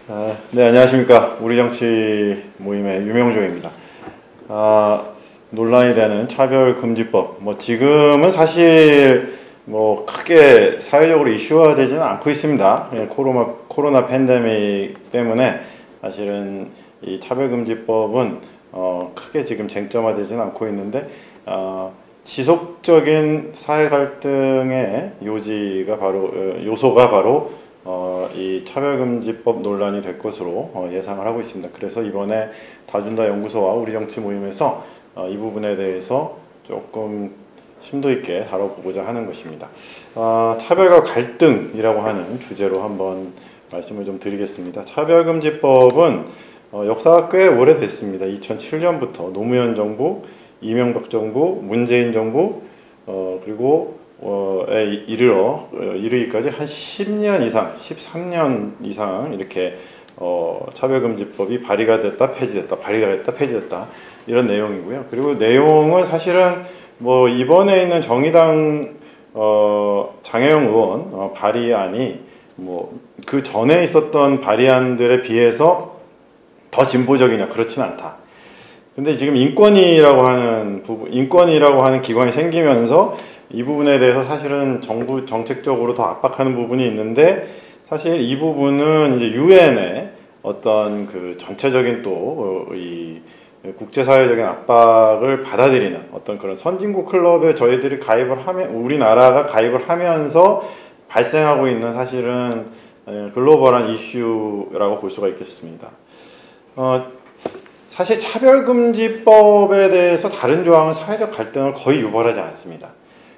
네, 안녕하십니까. 우리 정치 모임의 유명종입니다. 논란이 되는 차별금지법. 지금은 사실 크게 사회적으로 이슈화되지는 않고 있습니다. 코로나 팬데믹 때문에 사실은 이 차별금지법은 크게 지금 쟁점화되지는 않고 있는데, 지속적인 사회 갈등의 요소가 바로 이 차별금지법 논란이 될 것으로 예상을 하고 있습니다. 그래서 이번에 다준다 연구소와 우리 정치 모임에서 이 부분에 대해서 조금 심도 있게 다뤄보고자 하는 것입니다. 차별과 갈등이라고 하는 주제로 한번 말씀을 좀 드리겠습니다. 차별금지법은 역사가 꽤 오래됐습니다. 2007년부터 노무현 정부, 이명박 정부, 문재인 정부, 그리고 이르기까지 한 10년 이상, 13년 이상 이렇게 차별금지법이 발의가 됐다, 폐지됐다, 발의가 됐다, 폐지됐다 이런 내용이고요. 그리고 내용은 사실은 이번에 있는 정의당 장혜영 의원 발의안이 그 전에 있었던 발의안들에 비해서 더 진보적이냐, 그렇진 않다. 근데 지금 인권위라고 하는 기관이 생기면서 이 부분에 대해서 사실은 정부 정책적으로 더 압박하는 부분이 있는데, 사실 이 부분은 이제 유엔의 어떤 그 전체적인 이 국제사회적인 압박을 받아들이는 어떤 그런 선진국 클럽에 저희들이 우리나라가 가입을 하면서 발생하고 있는 사실은 글로벌한 이슈라고 볼 수가 있겠습니다. 사실 차별금지법에 대해서 다른 조항은 사회적 갈등을 거의 유발하지 않습니다.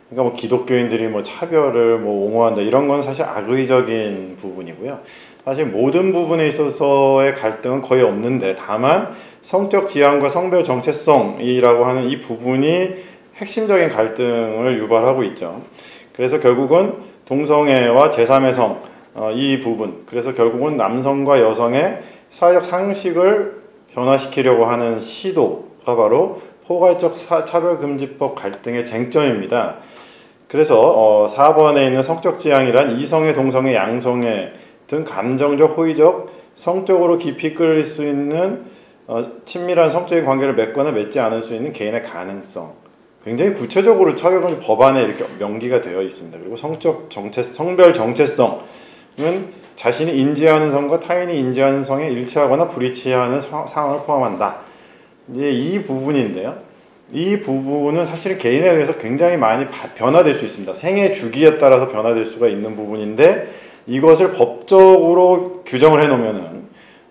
그러니까 기독교인들이 차별을 옹호한다 이런 건 사실 악의적인 부분이고요. 사실 모든 부분에 있어서의 갈등은 거의 없는데, 다만 성적 지향과 성별 정체성이라고 하는 이 부분이 핵심적인 갈등을 유발하고 있죠. 그래서 결국은 동성애와 제3의 성, 이 부분, 그래서 결국은 남성과 여성의 사회적 상식을 변화시키려고 하는 시도가 바로 포괄적 차별금지법 갈등의 쟁점입니다. 그래서 4번에 있는 성적 지향이란 이성애, 동성애, 양성애 등 감정적, 호의적, 성적으로 깊이 끌릴 수 있는 친밀한 성적인 관계를 맺거나 맺지 않을 수 있는 개인의 가능성, 굉장히 구체적으로 차별금지 법안에 이렇게 명기가 되어 있습니다. 그리고 성별 정체성은 자신이 인지하는 성과 타인이 인지하는 성에 일치하거나 불일치하는 상황을 포함한다. 이제 이 부분인데요. 이 부분은 사실 개인에 의해서 굉장히 많이 변화될 수 있습니다. 생애 주기에 따라서 변화될 수가 있는 부분인데, 이것을 법적으로 규정을 해놓으면은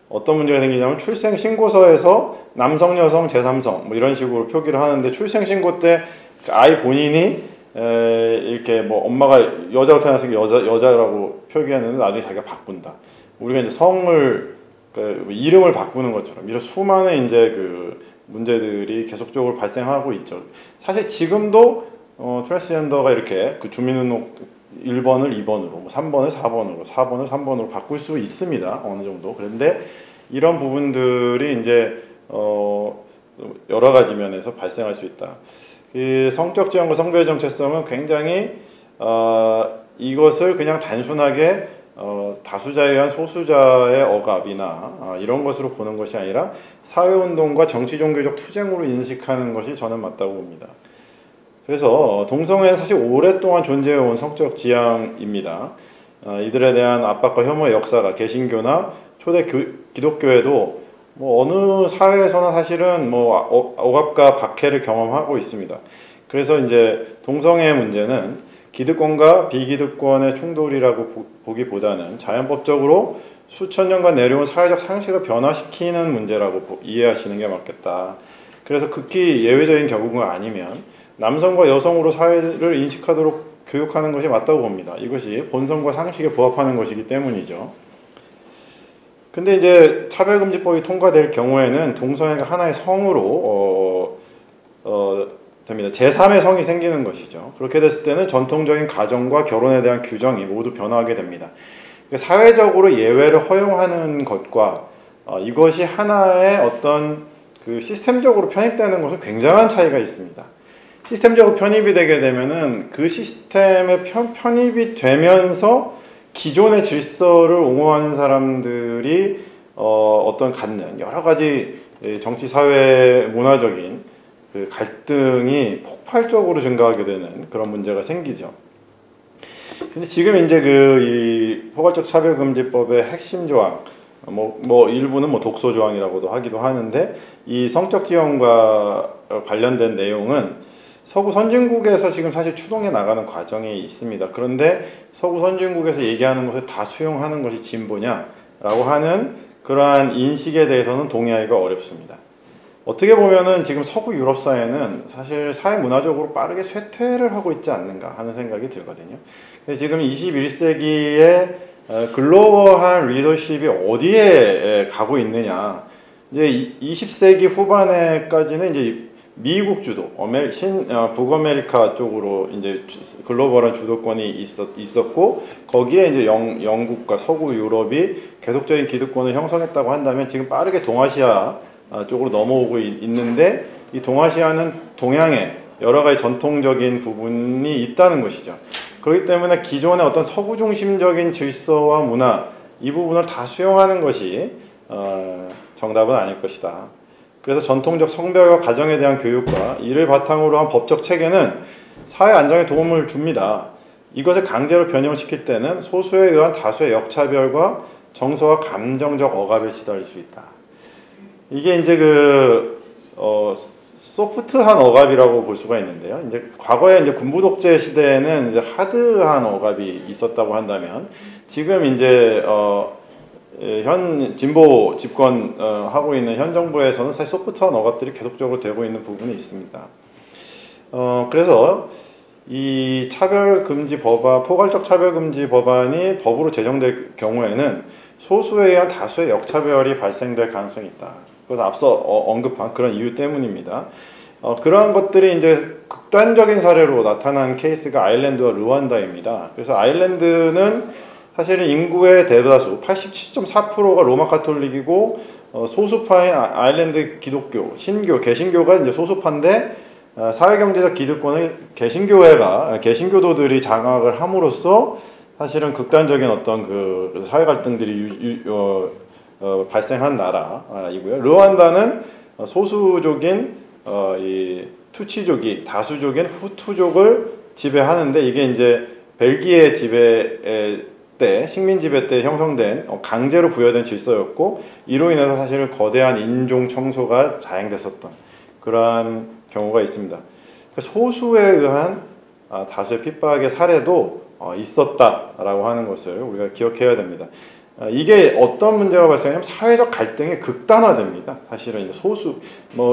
어떤 문제가 생기냐면, 출생신고서에서 남성, 여성, 제3성 이런 식으로 표기를 하는데, 출생신고 때 아이 본인이 이렇게 엄마가 여자로 태어났으니까 여자라고 표기했는데 나중에 자기가 바꾼다. 우리가 이제 성을 이름을 바꾸는 것처럼 이런 수많은 이제 그 문제들이 계속적으로 발생하고 있죠. 사실 지금도 트랜스젠더가 이렇게 그 주민등록 1번을 2번으로, 3번을 4번으로, 4번을 3번으로 바꿀 수 있습니다. 어느 정도. 그런데 이런 부분들이 이제 여러 가지 면에서 발생할 수 있다. 이 성적 지향과 성별 정체성은 굉장히 이것을 그냥 단순하게 다수자에 의한 소수자의 억압이나 이런 것으로 보는 것이 아니라 사회운동과 정치종교적 투쟁으로 인식하는 것이 저는 맞다고 봅니다. 그래서 동성애는 사실 오랫동안 존재해온 성적 지향입니다. 이들에 대한 압박과 혐오의 역사가 개신교나 초대 기독교에도 어느 사회에서나 사실은 억압과 박해를 경험하고 있습니다. 그래서 이제 동성애 문제는 기득권과 비기득권의 충돌이라고 보기보다는 자연법적으로 수천 년간 내려온 사회적 상식을 변화시키는 문제라고 이해하시는 게 맞겠다. 그래서 극히 예외적인 경우가 아니면 남성과 여성으로 사회를 인식하도록 교육하는 것이 맞다고 봅니다. 이것이 본성과 상식에 부합하는 것이기 때문이죠. 근데 이제 차별금지법이 통과될 경우에는 동성애가 하나의 성으로 됩니다. 제3의 성이 생기는 것이죠. 그렇게 됐을 때는 전통적인 가정과 결혼에 대한 규정이 모두 변화하게 됩니다. 사회적으로 예외를 허용하는 것과 이것이 하나의 어떤 그 시스템적으로 편입되는 것은 굉장한 차이가 있습니다. 시스템적으로 편입이 되게 되면은 그 시스템에 편입이 되면서 기존의 질서를 옹호하는 사람들이 어떤 갖는 여러 가지 정치, 사회, 문화적인 그 갈등이 폭발적으로 증가하게 되는 그런 문제가 생기죠. 근데 지금 이제 이 포괄적 차별금지법의 핵심 조항, 뭐 일부는 뭐 독소 조항이라고도 하기도 하는데, 이 성적 지원과 관련된 내용은 서구 선진국에서 지금 사실 추동해 나가는 과정이 있습니다. 그런데 서구 선진국에서 얘기하는 것을 다 수용하는 것이 진보냐라고 하는 그러한 인식에 대해서는 동의하기가 어렵습니다. 어떻게 보면은 지금 서구 유럽 사회는 사실 사회 문화적으로 빠르게 쇠퇴를 하고 있지 않는가 하는 생각이 들거든요. 근데 지금 21세기의 글로벌한 리더십이 어디에 가고 있느냐. 이제 20세기 후반에까지는 이제 미국 주도, 북아메리카 쪽으로 이제 글로벌한 주도권이 있었고, 거기에 이제 영국과 서구 유럽이 계속적인 기득권을 형성했다고 한다면, 지금 빠르게 동아시아 쪽으로 넘어오고 있는데, 이 동아시아는 동양에 여러 가지 전통적인 부분이 있다는 것이죠. 그렇기 때문에 기존의 어떤 서구 중심적인 질서와 문화, 이 부분을 다 수용하는 것이 정답은 아닐 것이다. 그래서 전통적 성별과 가정에 대한 교육과 이를 바탕으로 한 법적 체계는 사회 안정에 도움을 줍니다. 이것을 강제로 변형시킬 때는 소수에 의한 다수의 역차별과 정서와 감정적 억압에 시달릴 수 있다. 이게 이제 소프트한 억압이라고 볼 수가 있는데요. 이제 과거에 이제 군부 독재 시대에는 이제 하드한 억압이 있었다고 한다면, 지금 이제 현 진보 집권 하고 있는 현 정부에서는 사실 소프트한 억압들이 계속적으로 되고 있는 부분이 있습니다. 그래서 이 포괄적 차별금지 법안이 법으로 제정될 경우에는 소수에 의한 다수의 역차별이 발생될 가능성이 있다. 그래서 앞서 언급한 그런 이유 때문입니다. 그러한 것들이 이제 극단적인 사례로 나타난 케이스가 아일랜드와 르완다입니다. 그래서 아일랜드는 사실은 인구의 대다수 87.4%가 로마 카톨릭이고, 소수파인 아일랜드 기독교, 신교, 개신교가 이제 소수파인데, 사회경제적 기득권을 개신교도들이 장악을 함으로써 사실은 극단적인 어떤 그 사회 갈등들이 발생한 나라이고요. 르완다는 소수족인 이 투치족이 다수족인 후투족을 지배하는데, 이게 이제 벨기에 지배 때, 식민 지배 때 형성된 강제로 부여된 질서였고, 이로 인해서 사실은 거대한 인종 청소가 자행됐었던 그러한 경우가 있습니다. 소수에 의한 다수의 핍박의 사례도 있었다라고 하는 것을 우리가 기억해야 됩니다. 이게 어떤 문제가 발생하냐면 사회적 갈등이 극단화됩니다. 사실은 이제 소수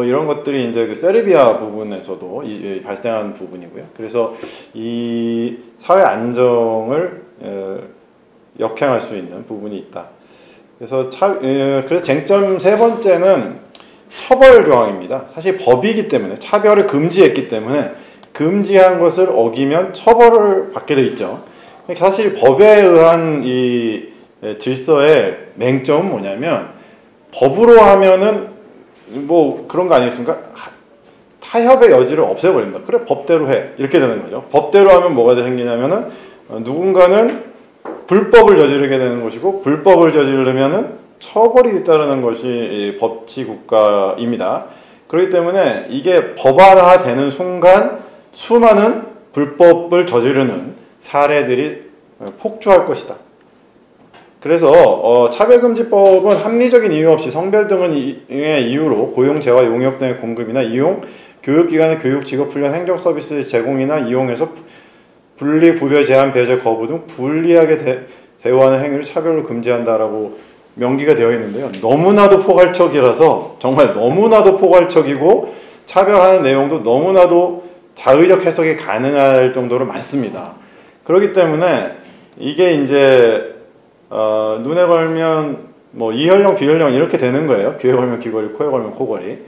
이런 것들이 이제 그 세르비아 부분에서도 발생한 부분이고요. 그래서 이 사회 안정을 역행할 수 있는 부분이 있다. 그래서 쟁점 세 번째는 처벌 조항입니다. 사실 법이기 때문에, 차별을 금지했기 때문에 금지한 것을 어기면 처벌을 받게 돼 있죠. 사실 법에 의한 이 질서의 맹점은 뭐냐면, 법으로 하면은 뭐 그런 거 아니겠습니까? 타협의 여지를 없애버립니다. 그래, 법대로 해, 이렇게 되는 거죠. 법대로 하면 뭐가 생기냐면은 누군가는 불법을 저지르게 되는 것이고, 불법을 저지르면은 처벌이 따르는 것이 법치 국가입니다. 그렇기 때문에 이게 법안화되는 순간 수많은 불법을 저지르는 사례들이 폭주할 것이다. 그래서 차별금지법은 합리적인 이유 없이 성별 등의 이유로 고용, 재화, 용역 등의 공급이나 이용, 교육기관의 교육, 직업, 훈련, 행정 서비스 제공이나 이용에서 분리, 구별, 제한, 배제, 거부 등 불리하게 대우하는 행위를 차별로 금지한다라고 명기가 되어 있는데요. 너무나도 포괄적이라서, 정말 너무나도 포괄적이고, 차별하는 내용도 너무나도 자의적 해석이 가능할 정도로 많습니다. 그렇기 때문에 이게 이제 눈에 걸면 뭐 이혈령, 비혈령 이렇게 되는 거예요. 귀에 걸면 귀걸이, 코에 걸면 코걸이.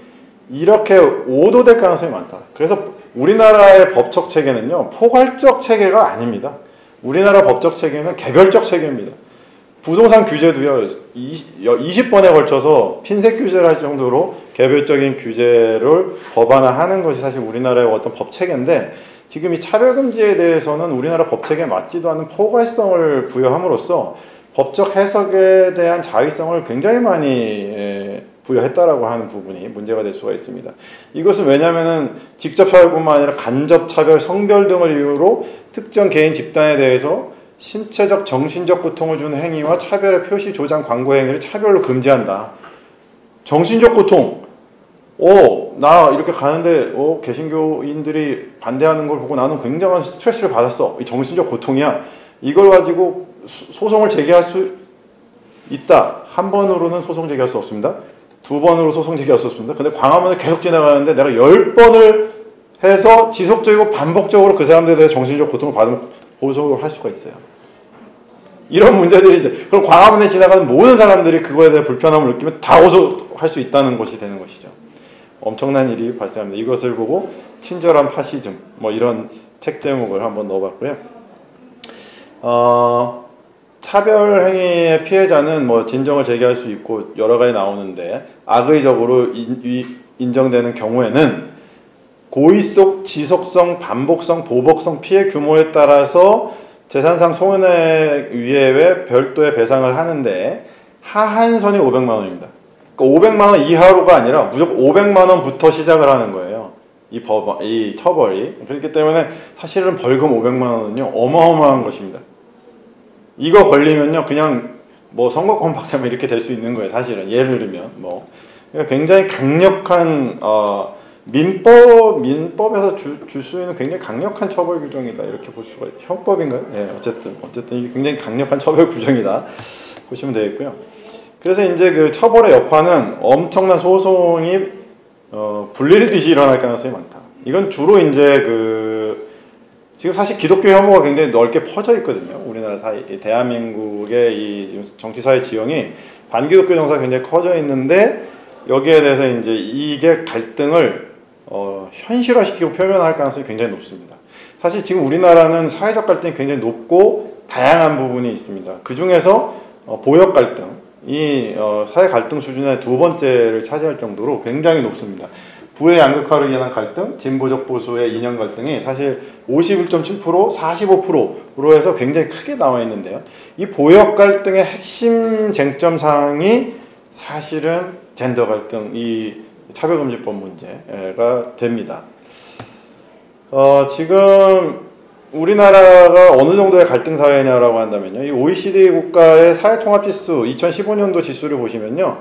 이렇게 오도될 가능성이 많다. 그래서 우리나라의 법적 체계는요, 포괄적 체계가 아닙니다. 우리나라 법적 체계는 개별적 체계입니다. 부동산 규제도요, 20번에 걸쳐서 핀셋 규제를 할 정도로 개별적인 규제를 법안화하는 것이 사실 우리나라의 어떤 법 체계인데, 지금 이 차별금지에 대해서는 우리나라 법책에 맞지도 않는 포괄성을 부여함으로써 법적 해석에 대한 자의성을 굉장히 많이 부여했다라고 하는 부분이 문제가 될 수가 있습니다. 이것은 왜냐하면은 직접 차별뿐만 아니라 간접 차별, 성별 등을 이유로 특정 개인 집단에 대해서 신체적, 정신적 고통을 주는 행위와 차별의 표시, 조장, 광고 행위를 차별로 금지한다. 정신적 고통. 나 이렇게 가는데 개신교인들이 반대하는 걸 보고 나는 굉장한 스트레스를 받았어. 이 정신적 고통이야. 이걸 가지고 소송을 제기할 수 있다. 한 번으로는 소송 제기할 수 없습니다. 두 번으로 소송 제기할 수 없습니다. 근데 광화문을 계속 지나가는데 내가 10번을 해서 지속적이고 반복적으로 그 사람들에 대해서 정신적 고통을 받으면 고소를 할 수가 있어요. 이런 문제들이 이제 그럼 광화문에 지나가는 모든 사람들이 그거에 대해 불편함을 느끼면 다 고소할 수 있다는 것이 되는 것이죠. 엄청난 일이 발생합니다. 이것을 보고 친절한 파시즘 뭐 이런 책 제목을 한번 넣어봤고요. 차별 행위의 피해자는 뭐 진정을 제기할 수 있고 여러 가지 나오는데 악의적으로 인정되는 경우에는 고의성, 지속성, 반복성, 보복성 피해 규모에 따라서 재산상 손해액 위에 별도의 배상을 하는데 하한선이 500만 원입니다. 그러니까 500만 원 이하로가 아니라 무조건 500만 원부터 시작을 하는 거예요. 이 처벌이. 그렇기 때문에 사실은 벌금 500만 원은요 어마어마한 것입니다. 이거 걸리면요 그냥 뭐 선거권 박탈면 이렇게 될 수 있는 거예요. 사실은 예를 들면 뭐 그러니까 굉장히 강력한 민법에서 줄 수 있는 굉장히 강력한 처벌 규정이다 이렇게 볼 수가 있어요. 형법인가요? 네, 어쨌든 이게 굉장히 강력한 처벌 규정이다 보시면 되겠고요. 그래서 이제 그 처벌의 여파는 엄청난 소송이 불릴듯이 일어날 가능성이 많다. 이건 주로 이제 지금 사실 기독교 혐오가 굉장히 넓게 퍼져 있거든요. 우리나라 대한민국의 이 지금 정치사회 지형이 반기독교 정서가 굉장히 커져 있는데 여기에 대해서 이제 이게 갈등을 현실화시키고 표현할 가능성이 굉장히 높습니다. 사실 지금 우리나라는 사회적 갈등이 굉장히 높고 다양한 부분이 있습니다. 그 중에서 보역 갈등이 사회 갈등 수준의 두 번째를 차지할 정도로 굉장히 높습니다. 부의 양극화로 인한 갈등, 진보적 보수의 이념 갈등이 사실 51.7%, 45%로 해서 굉장히 크게 나와 있는데요. 이 보역 갈등의 핵심 쟁점사항이 사실은 젠더 갈등, 이 차별금지법 문제가 됩니다. 지금 우리나라가 어느 정도의 갈등 사회냐라고 한다면요. 이 OECD 국가의 사회통합지수 2015년도 지수를 보시면요.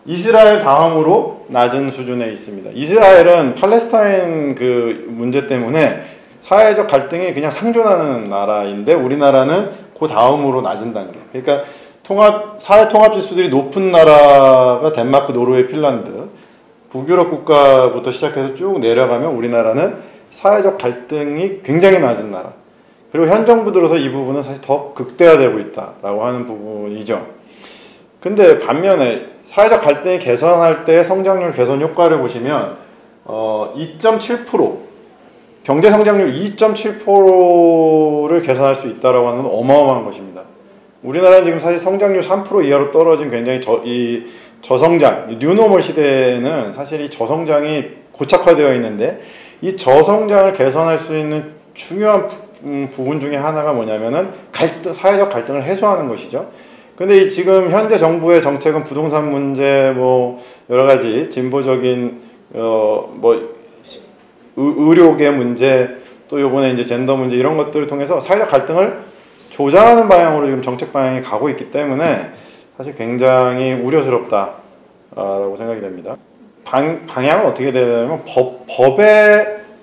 이스라엘 다음으로 낮은 수준에 있습니다. 이스라엘은 팔레스타인 그 문제 때문에 사회적 갈등이 그냥 상존하는 나라인데 우리나라는 그 다음으로 낮은 단계. 그러니까 사회 통합 지수들이 높은 나라가 덴마크, 노르웨이, 핀란드, 북유럽 국가부터 시작해서 쭉 내려가면 우리나라는 사회적 갈등이 굉장히 낮은 나라. 그리고 현 정부 들어서 이 부분은 사실 더 극대화되고 있다라고 하는 부분이죠. 근데 반면에 사회적 갈등이 개선할 때 성장률 개선 효과를 보시면 2.7% 경제 성장률 2.7%를 개선할 수 있다라고 하는 건 어마어마한 것입니다. 우리나라는 지금 사실 성장률 3% 이하로 떨어진 굉장히 저성장, 뉴노멀 시대에는 사실 이 저성장이 고착화되어 있는데 이 저성장을 개선할 수 있는 중요한 부분 중에 하나가 뭐냐면은 사회적 갈등을 해소하는 것이죠. 근데 지금 현재 정부의 정책은 부동산 문제, 뭐 여러 가지 진보적인 의료계 문제, 또 이번에 이제 젠더 문제 이런 것들을 통해서 사회적 갈등을 조장하는 방향으로 지금 정책 방향이 가고 있기 때문에 사실 굉장히 우려스럽다라고 생각이 됩니다. 방향은 어떻게 되냐면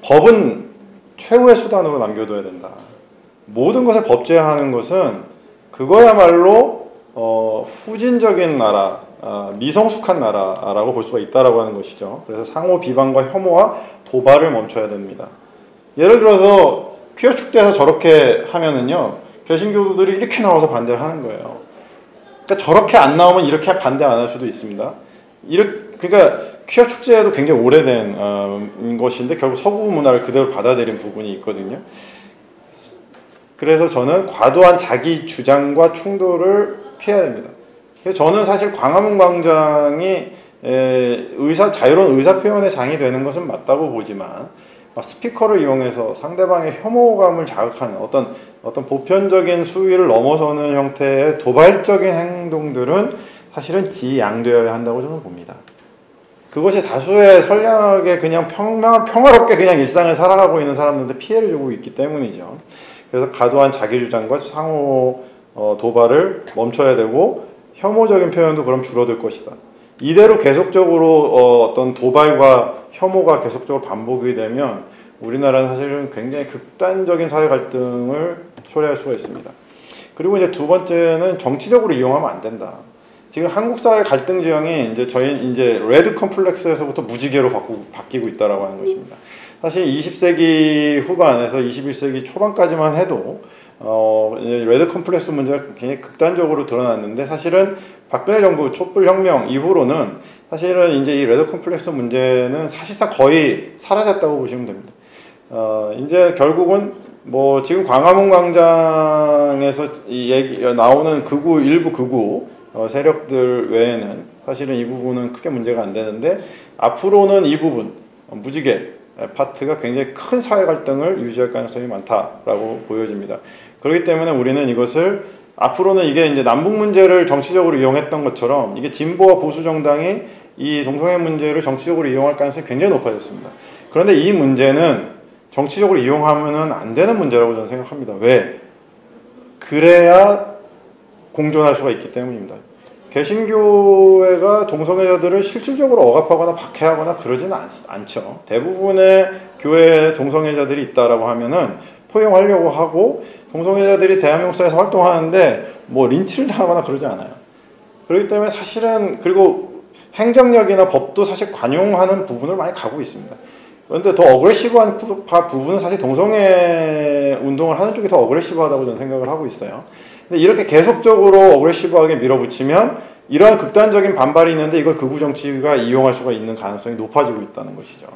법은 최후의 수단으로 남겨둬야 된다. 모든 것을 법제화하는 것은 그거야말로 후진적인 나라, 미성숙한 나라라고 볼 수가 있다라고 하는 것이죠. 그래서 상호 비방과 혐오와 도발을 멈춰야 됩니다. 예를 들어서 퀴어 축제에서 저렇게 하면은요, 개신교도들이 이렇게 나와서 반대를 하는 거예요. 그러니까 저렇게 안 나오면 이렇게 반대 안 할 수도 있습니다. 그러니까 퀴어 축제에도 굉장히 오래된 것인데 결국 서구 문화를 그대로 받아들인 부분이 있거든요. 그래서 저는 과도한 자기 주장과 충돌을 피해야 됩니다. 그래서 저는 사실 광화문 광장이 자유로운 의사 표현의 장이 되는 것은 맞다고 보지만 스피커를 이용해서 상대방의 혐오감을 자극하는 어떤 보편적인 수위를 넘어서는 형태의 도발적인 행동들은 사실은 지양되어야 한다고 저는 봅니다. 그것이 다수의 선량하게 그냥 평화롭게 그냥 일상을 살아가고 있는 사람들한테 피해를 주고 있기 때문이죠. 그래서 과도한 자기주장과 상호 도발을 멈춰야 되고 혐오적인 표현도 그럼 줄어들 것이다. 이대로 계속적으로 어떤 도발과 혐오가 계속적으로 반복이 되면 우리나라는 사실은 굉장히 극단적인 사회 갈등을 초래할 수가 있습니다. 그리고 이제 두 번째는 정치적으로 이용하면 안 된다. 지금 한국 사회 갈등 지형이 이제 레드 컴플렉스에서부터 무지개로 바뀌고 있다라고 하는 것입니다. 사실 20세기 후반에서 21세기 초반까지만 해도 레드 컴플렉스 문제가 굉장히 극단적으로 드러났는데 사실은 박근혜 정부 촛불혁명 이후로는 사실은 이제 이 레드 컴플렉스 문제는 사실상 거의 사라졌다고 보시면 됩니다. 이제 결국은 뭐 지금 광화문 광장에서 나오는 일부 극우 세력들 외에는 사실은 이 부분은 크게 문제가 안 되는데 앞으로는 이 부분 무지개 파트가 굉장히 큰 사회 갈등을 유지할 가능성이 많다라고 보여집니다. 그렇기 때문에 우리는 이것을 앞으로는 이게 이제 남북 문제를 정치적으로 이용했던 것처럼 이게 진보와 보수 정당이 이 동성애 문제를 정치적으로 이용할 가능성이 굉장히 높아졌습니다. 그런데 이 문제는 정치적으로 이용하면 안 되는 문제라고 저는 생각합니다. 왜? 그래야 공존할 수가 있기 때문입니다. 개신교회가 동성애자들을 실질적으로 억압하거나 박해하거나 그러지는 않죠. 대부분의 교회에 동성애자들이 있다라고 하면은 포용하려고 하고 동성애자들이 대한민국 사회에서 활동하는데 뭐 린치를 당하거나 그러지 않아요. 그렇기 때문에 사실은 그리고 행정력이나 법도 사실 관용하는 부분을 많이 가고 있습니다. 그런데 더 어그레시브한 부분은 사실 동성애 운동을 하는 쪽이 더 어그레시브하다고 저는 생각을 하고 있어요. 근데 이렇게 계속적으로 어그레시브하게 밀어붙이면 이러한 극단적인 반발이 있는데 이걸 극우 정치가 이용할 수가 있는 가능성이 높아지고 있다는 것이죠.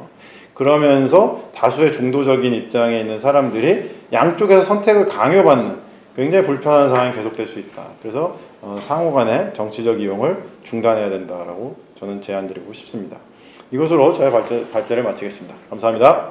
그러면서 다수의 중도적인 입장에 있는 사람들이 양쪽에서 선택을 강요받는 굉장히 불편한 상황이 계속될 수 있다. 그래서 상호 간의 정치적 이용을 중단해야 된다라고 저는 제안드리고 싶습니다. 이것으로 저의 발제를 마치겠습니다. 감사합니다.